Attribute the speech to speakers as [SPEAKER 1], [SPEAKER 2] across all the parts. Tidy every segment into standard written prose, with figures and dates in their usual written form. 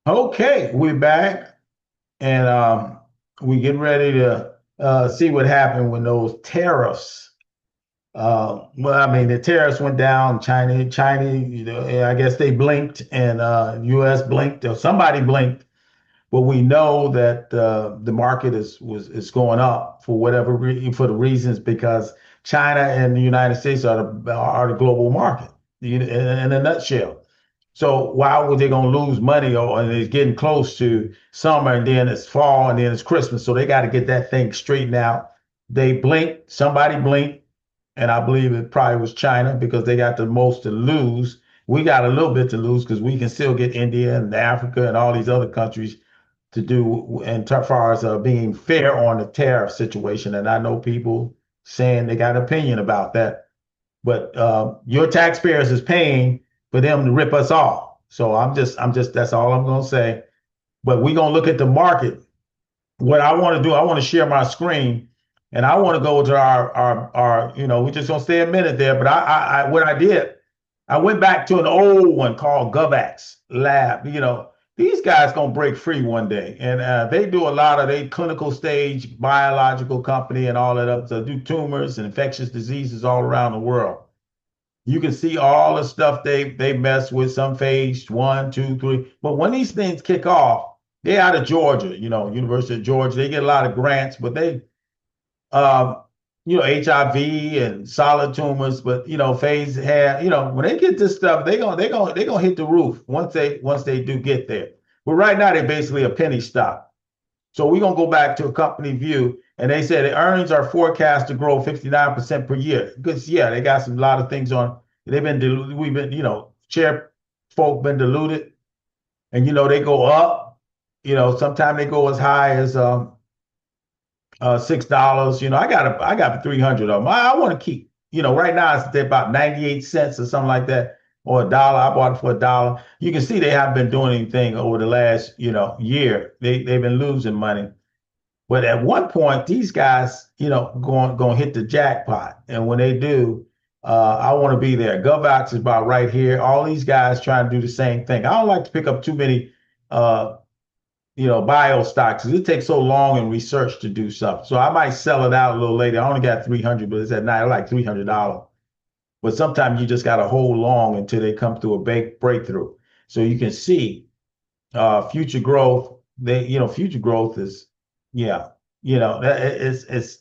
[SPEAKER 1] Okay, we're back and we getting ready to see what happened when those tariffs. Well, I mean, the tariffs went down. China, I guess they blinked, and U.S. blinked, or somebody blinked. But we know that the market is going up for for the reasons because China and the United States are the global market in a nutshell. So why were they going to lose money? And it's getting close to summer, and then it's fall, and then it's Christmas. So they got to get that thing straightened out. They blinked. Somebody blinked, and I believe it probably was China because they got the most to lose. We got a little bit to lose because we can still get India and Africa and all these other countries to do and as far as being fair on the tariff situation. And I know people saying they got an opinion about that, but your taxpayers is paying for them to rip us off. So that's all I'm going to say. But we're going to look at the market. What I want to do, I want to share my screen, and I want to go to our we're just going to stay a minute there. But what I did, I went back to an old one called GovX Lab. These guys gonna break free one day, and they do a lot of they clinical stage biological company and all that up to do tumors and infectious diseases all around the world. You can see all the stuff they mess with, some phase one, two, three. But when these things kick off, they're out of Georgia, University of Georgia. They get a lot of grants, but um, HIV and solid tumors. But phase had, when they get this stuff, they gonna hit the roof once they do get there. But right now they're basically a penny stock. So we're gonna go back to a company view, and they said the earnings are forecast to grow 59% per year. Because yeah, they got some lot of things on. They've been diluted. We've been, share folk been diluted, and they go up. Sometimes they go as high as $6. I got 300 of them. I want to keep. Right now it's about 98 cents or something like that, or a dollar. I bought it for a dollar. You can see they haven't been doing anything over the last year. They've been losing money. But at one point, these guys, going to hit the jackpot, and when they do, I want to be there. GovOx is about right here. All these guys trying to do the same thing. I don't like to pick up too many uh, bio stocks because it takes so long in research to do something. So I might sell it out a little later. I only got 300, but it's at night. I like $300. But sometimes you just got to hold long until they come through a breakthrough. So you can see future growth. Future growth is, yeah, it's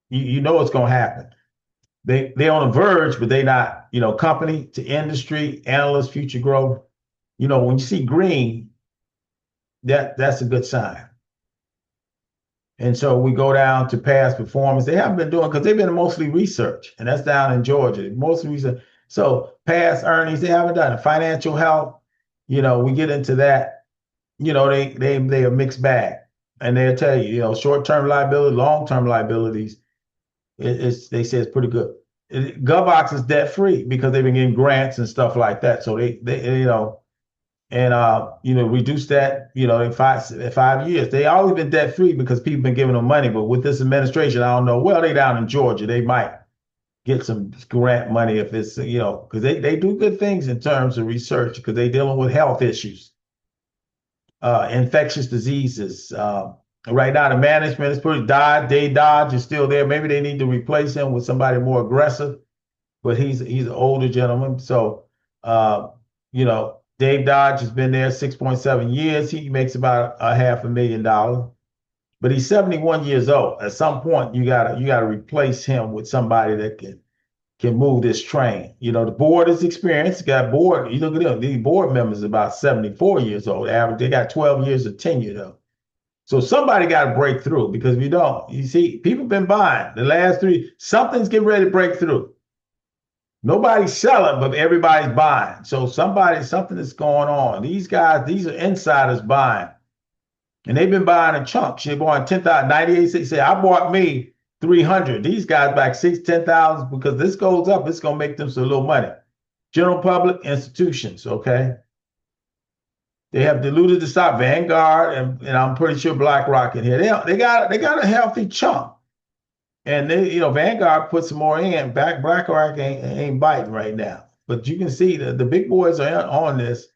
[SPEAKER 1] you know it's going to happen. They on the verge, but they not. Company to industry, analyst, future growth. When you see green, that's a good sign. And so we go down to past performance. They haven't been doing because they've been mostly research, and that's down in Georgia, mostly research. So past earnings, they haven't done it. Financial health, we get into that. They a mixed bag, and they'll tell you, short-term liability, long-term liabilities. They say it's pretty good. GovOx is debt free because they've been getting grants and stuff like that. So they and reduce that, in 5 years. They always been debt free because people been giving them money. But with this administration, I don't know. Well, they down in Georgia. They might get some grant money if it's, because they do good things in terms of research because they dealing with health issues, infectious diseases. Right now, the management is pretty Dave Dodge is still there. Maybe they need to replace him with somebody more aggressive, but he's an older gentleman. So, Dave Dodge has been there 6.7 years. He makes about a $500,000, but he's 71 years old. At some point, you gotta replace him with somebody that can move this train. The board is experienced. Got board. You look at them. These board members are about 74 years old. Average. They got 12 years of tenure though. So somebody got to break through because if you don't, you see, people been buying the last three. Something's getting ready to break through. Nobody's selling, but everybody's buying. So something is going on. These guys, these are insiders buying. And they've been buying in chunks. They bought 10,000, 98. They say, I bought me 300. These guys back 10,000 because this goes up. It's going to make them some little money. General public institutions, okay? They have diluted the stock, Vanguard, and I'm pretty sure BlackRock in here. They got a healthy chunk. And Vanguard put some more in. BlackRock ain't biting right now. But you can see the big boys are on this.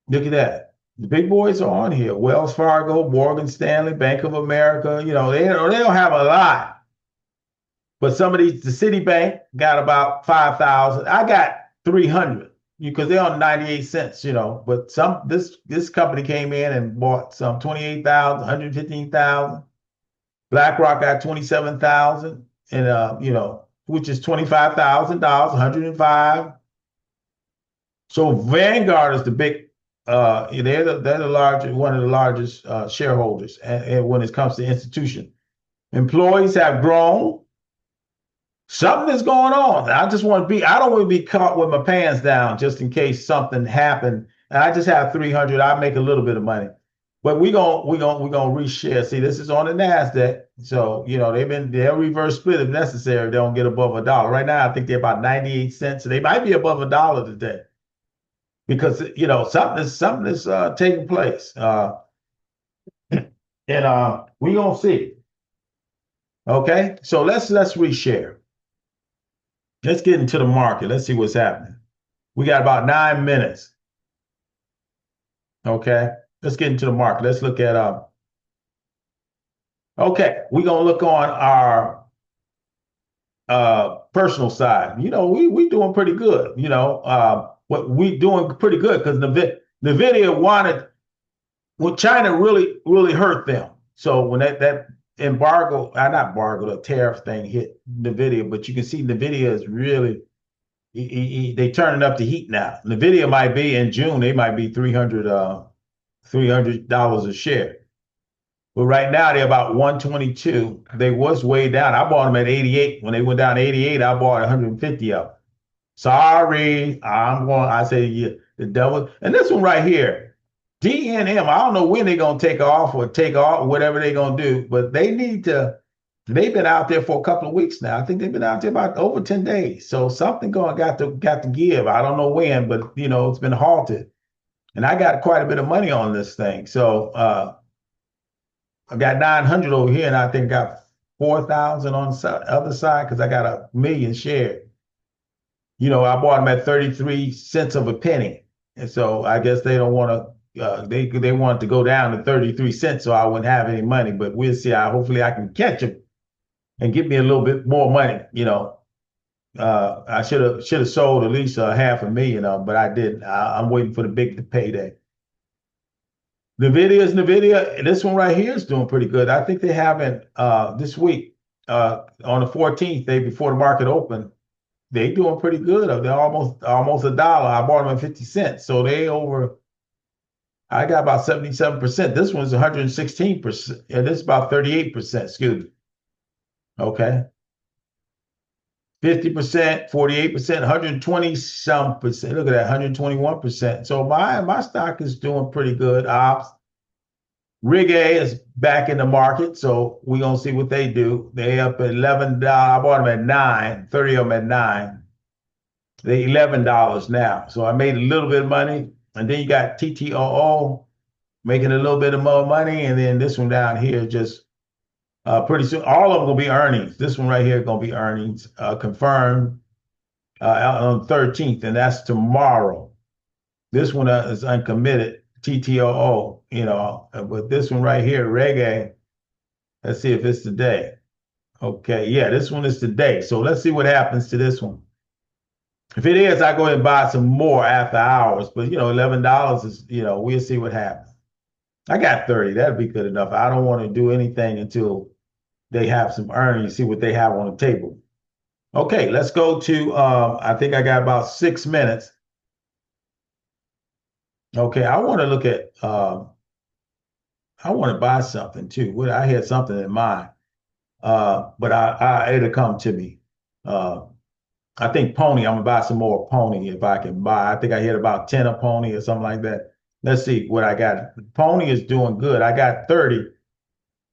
[SPEAKER 1] Look at that. The big boys are on here. Wells Fargo, Morgan Stanley, Bank of America. They don't have a lot, but some of these, the Citibank got about 5,000. I got 300 because they're on 98 cents. But this company came in and bought some 28,000, 115,000. BlackRock got 27,000, and which is $25,000, 105. So Vanguard is the big, they're the largest, one of the largest shareholders, and when it comes to institution. Employees have grown. Something is going on. I don't want to be caught with my pants down just in case something happened. And I just have 300. I make a little bit of money. But we're gonna reshare. See, this is on the NASDAQ. So, they'll reverse split if necessary. They don't get above a dollar. Right now, I think they're about 98 cents. So they might be above a dollar today because something is taking place. And we're gonna see. Okay, so let's reshare. Let's get into the market. Let's see what's happening. We got about 9 minutes. Okay, let's get into the market. Let's look at okay, we're gonna look on our personal side. We doing pretty good. What we doing pretty good because NVIDIA wanted, well, China really hurt them. So when that embargo, not embargo, the tariff thing hit NVIDIA, but you can see NVIDIA is really, they turning up the heat now. NVIDIA might be in June, they might be $300 a share. But right now they're about 122. They was way down. I bought them at 88. When they went down to 88, I bought 150 of them. Sorry, I say, yeah, the devil. And this one right here, DNM, I don't know when they're going to take off, whatever they're going to do, but they've been out there for a couple of weeks now. I think they've been out there about over 10 days. So something got to give. I don't know when, but it's been halted. And I got quite a bit of money on this thing. So I got 900 over here, and I think I got 4,000 on the other side because I got 1,000,000 shares. I bought them at 33 cents of a penny. And so I guess they don't want to, they want to go down to 33 cents so I wouldn't have any money. But we'll see. Hopefully I can catch them and get me a little bit more money. I should have sold at least 500,000, but I didn't. I'm waiting for the big payday. NVIDIA. This one right here is doing pretty good. I think they haven't this week on the 14th, day before the market opened. They doing pretty good. They're almost a dollar. I bought them at 50 cents. So I got about 77%. This one's 116%. And this is about 38%, excuse me. Okay. 50%, 48%, 120 some percent. Look at that, 121%. So my stock is doing pretty good. Rig A is back in the market, so we're gonna see what they do. They up at $11. I bought them at 9, 30 of them at 9. They $11 now. So I made a little bit of money. And then you got TTOO making a little bit of more money. And then this one down here just pretty soon, all of them gonna be earnings. This one right here gonna be earnings confirmed on the 13th, and that's tomorrow. This one is uncommitted, TTOO, but this one right here, Reggae, let's see if it's today. Okay, yeah, this one is today. So let's see what happens to this one. If it is, I go ahead and buy some more after hours, but $11 is, we'll see what happens. I got 30, that'd be good enough. I don't want to do anything until they have some earnings, see what they have on the table. Okay, let's go to, I think I got about 6 minutes. Okay, I want to look at, I want to buy something too. Well, I had something in mind, but it'll come to me. I think Pony, I'm gonna buy some more Pony if I can buy. I think I hit about 10 a Pony or something like that. Let's see what I got. Pony is doing good. I got 30.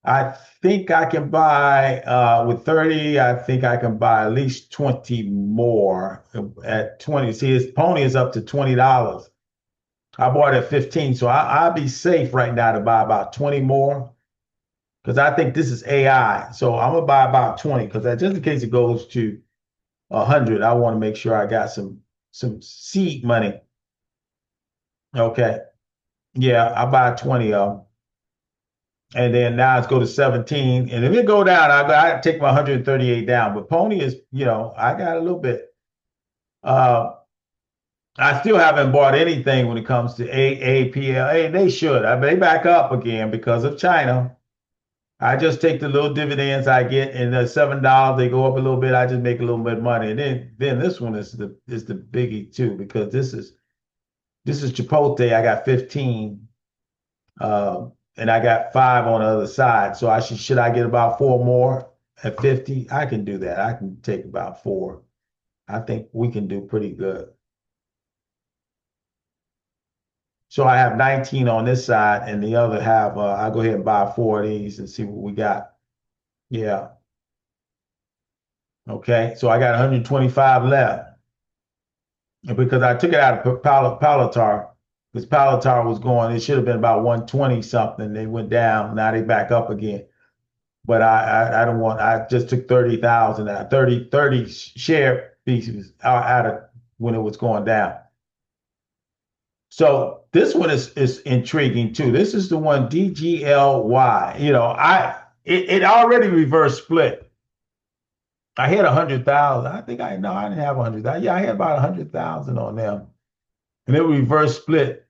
[SPEAKER 1] I think I can buy with 30, I think I can buy at least 20 more at 20. See, this Pony is up to $20. I bought it at 15, so I'll be safe right now to buy about 20 more because I think this is AI. So I'm gonna buy about 20 because just in case it goes to 100, I want to make sure I got some seed money. Okay. Yeah, I buy 20 of them. And then now it's go to 17. And if it go down, I take my 138 down. But Pony is, I got a little bit. Uh, I still haven't bought anything when it comes to AAPL. They should. They back up again because of China. I just take the little dividends I get, and the $7 they go up a little bit. I just make a little bit of money, and then this one is the biggie too, because this is Chipotle. I got 15, and I got 5 on the other side. So should I get about 4 more at 50? I can do that. I can take about 4. I think we can do pretty good. So I have 19 on this side, and the other half, I'll go ahead and buy 4 of these and see what we got. Yeah. Okay. So I got 125 left. And because I took it out of Palatar, because Palatar was going, it should have been about 120 something. They went down. Now they back up again. But I don't want, I just took 30,000 out, 30 share pieces out of when it was going down. So this one is intriguing too. This is the one DGLY. It already reverse split. I had 100,000. I think I didn't have 100,000. Yeah, I had about 100,000 on them, and it reverse split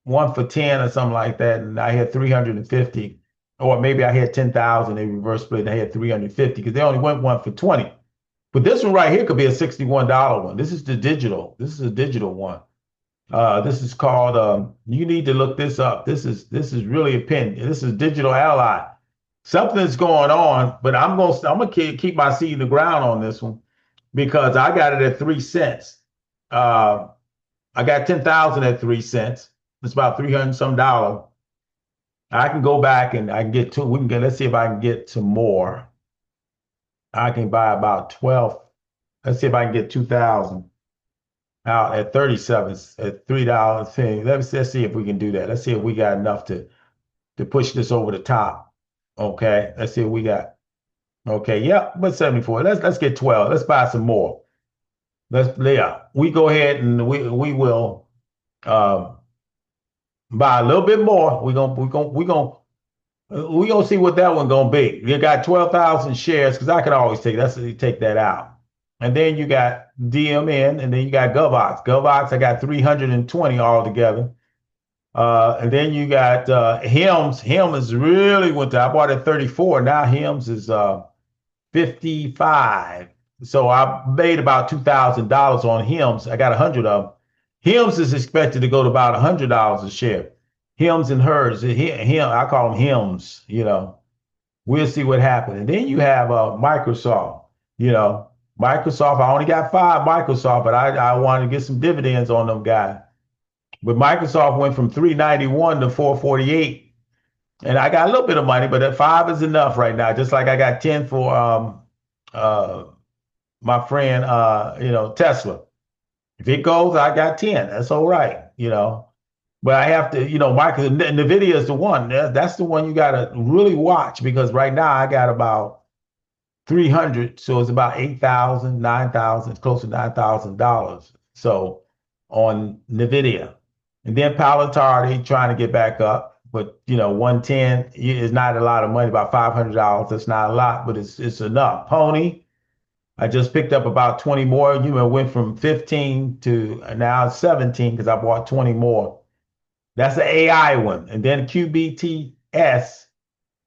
[SPEAKER 1] 1 for 10 or something like that. And I had 350, or maybe I had 10,000. They reverse split. And I had 350 because they only went 1 for 20. But this one right here could be a $61 one. This is the digital. This is a digital one. This is called. You need to look this up. This is really a pin. This is Digital Ally. Something's going on, but I'm gonna keep my seed in the ground on this one because I got it at 3 cents. I got 10,000 at 3 cents. It's about 300 some dollar. I can go back and I can get to. We can get. Let's see if I can get to more. I can buy about 12. Let's see if I can get 2,000 out at 37 at $3 thing. Let's see if we can do that. Let's see if we got enough to push this over the top. Okay. Let's see what we got. Okay. Yep. But 74. Let's get 12. Let's buy some more. We go ahead and we will buy a little bit more. We're gonna see what that one gonna be. You got 12,000 shares because I could always take that out. And then you got DMN, and then you got GovOx. GovOx, I got 320 altogether. And then you got HIMS. HIMS really went to, I bought at 34. Now HIMS is 55. So I made about $2,000 on HIMS. I got 100 of them. HIMS is expected to go to about $100 a share. HIMS and hers. I call them HIMS, We'll see what happens. And then you have Microsoft, Microsoft, I only got 5 Microsoft, but I wanted to get some dividends on them guys. But Microsoft went from 391 to 448. And I got a little bit of money, but that 5 is enough right now. Just like I got 10 for my friend Tesla. If it goes, I got 10. That's all right, But I have to, NVIDIA is the one. That's the one you gotta really watch because right now I got about 300, so it's about 8,000, 9,000, close to $9,000. So on NVIDIA. And then Palantir, they trying to get back up, but 110 is not a lot of money, about $500. That's not a lot, but it's enough. Pony, I just picked up about 20 more. Went from 15 to now 17 because I bought 20 more. That's the AI one. And then QBTS,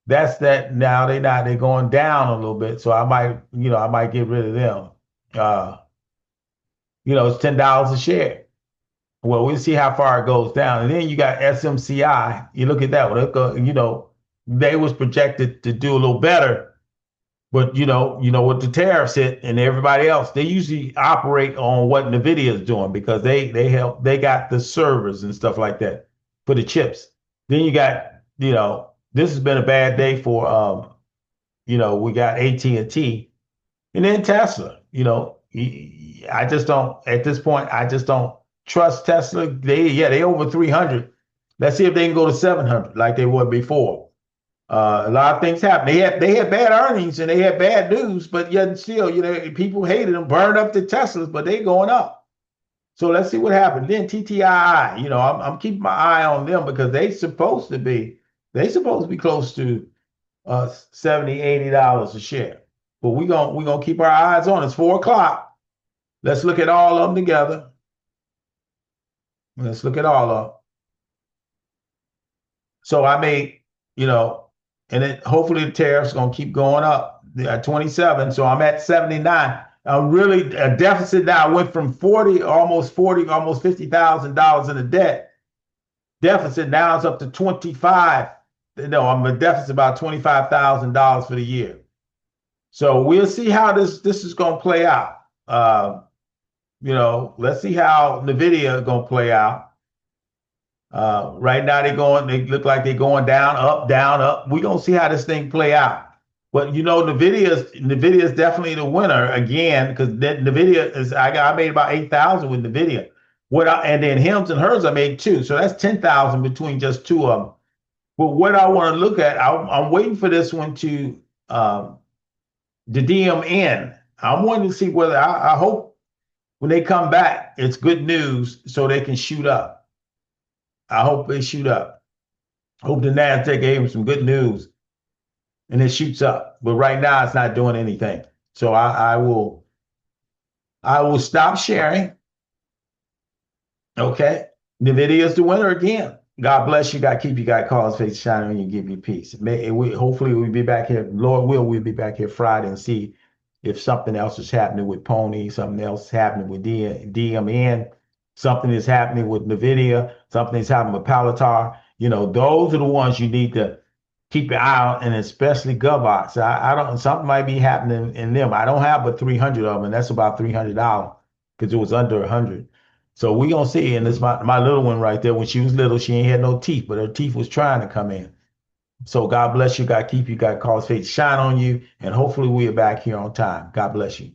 [SPEAKER 1] that's that now they're going down a little bit. So I might get rid of them. It's $10 a share. Well, we'll see how far it goes down. And then you got SMCI. You look at that one, they was projected to do a little better. But with the tariffs hit and everybody else, they usually operate on what NVIDIA is doing because they got the servers and stuff like that for the chips. Then you got, this has been a bad day for we got AT&T and then Tesla. I just don't at this point. I just don't trust Tesla. They over 300. Let's see if they can go to 700 like they were before. A lot of things happen. They had bad earnings and they had bad news, but yet still, people hated them, burned up the Teslas, but they going up. So let's see what happens. Then TTII, I'm keeping my eye on them because they supposed to be close to 70, $80 a share. But we're gonna keep our eyes on it. It's 4 o'clock. Let's look at all of them together. Let's look at all of them. So I made, and then hopefully the tariff's gonna keep going up. They're at 27, so I'm at 79. I'm really a deficit now. I went from 40, almost $50,000 in a deficit. Now it's up to 25. No, I'm a deficit about $25,000 for the year. So we'll see how this is going to play out. Let's see how NVIDIA is going to play out. Right now they look like they're going down, up. We're going to see how this thing play out. But NVIDIA is definitely the winner again, because NVIDIA is, I made about 8,000 with NVIDIA. And then Hims and Hers I made too. So that's 10,000 between just two of them. But what I want to look at, I'm waiting for this one to the DMN. I'm wanting to see whether I hope when they come back, it's good news so they can shoot up. I hope they shoot up. Hope the NASDAQ gave them some good news and it shoots up. But right now it's not doing anything. So I will stop sharing. Okay. NVIDIA is the winner again. God bless you. God keep you. God cause face shining on you, give you peace. Hopefully we'll be back here. Lord will, we'll be back here Friday and see if something else is happening with Pony, something else is happening with DMN, something is happening with NVIDIA, something is happening with Palatar. Those are the ones you need to keep your eye on, and especially GovOx. I don't, something might be happening in them. I don't have but 300 of them, and that's about $300 because it was under 100. So we're going to see. And this my little one right there. When she was little, she ain't had no teeth, but her teeth was trying to come in. So God bless you. God keep you. God cause faith shine on you. And hopefully we're back here on time. God bless you.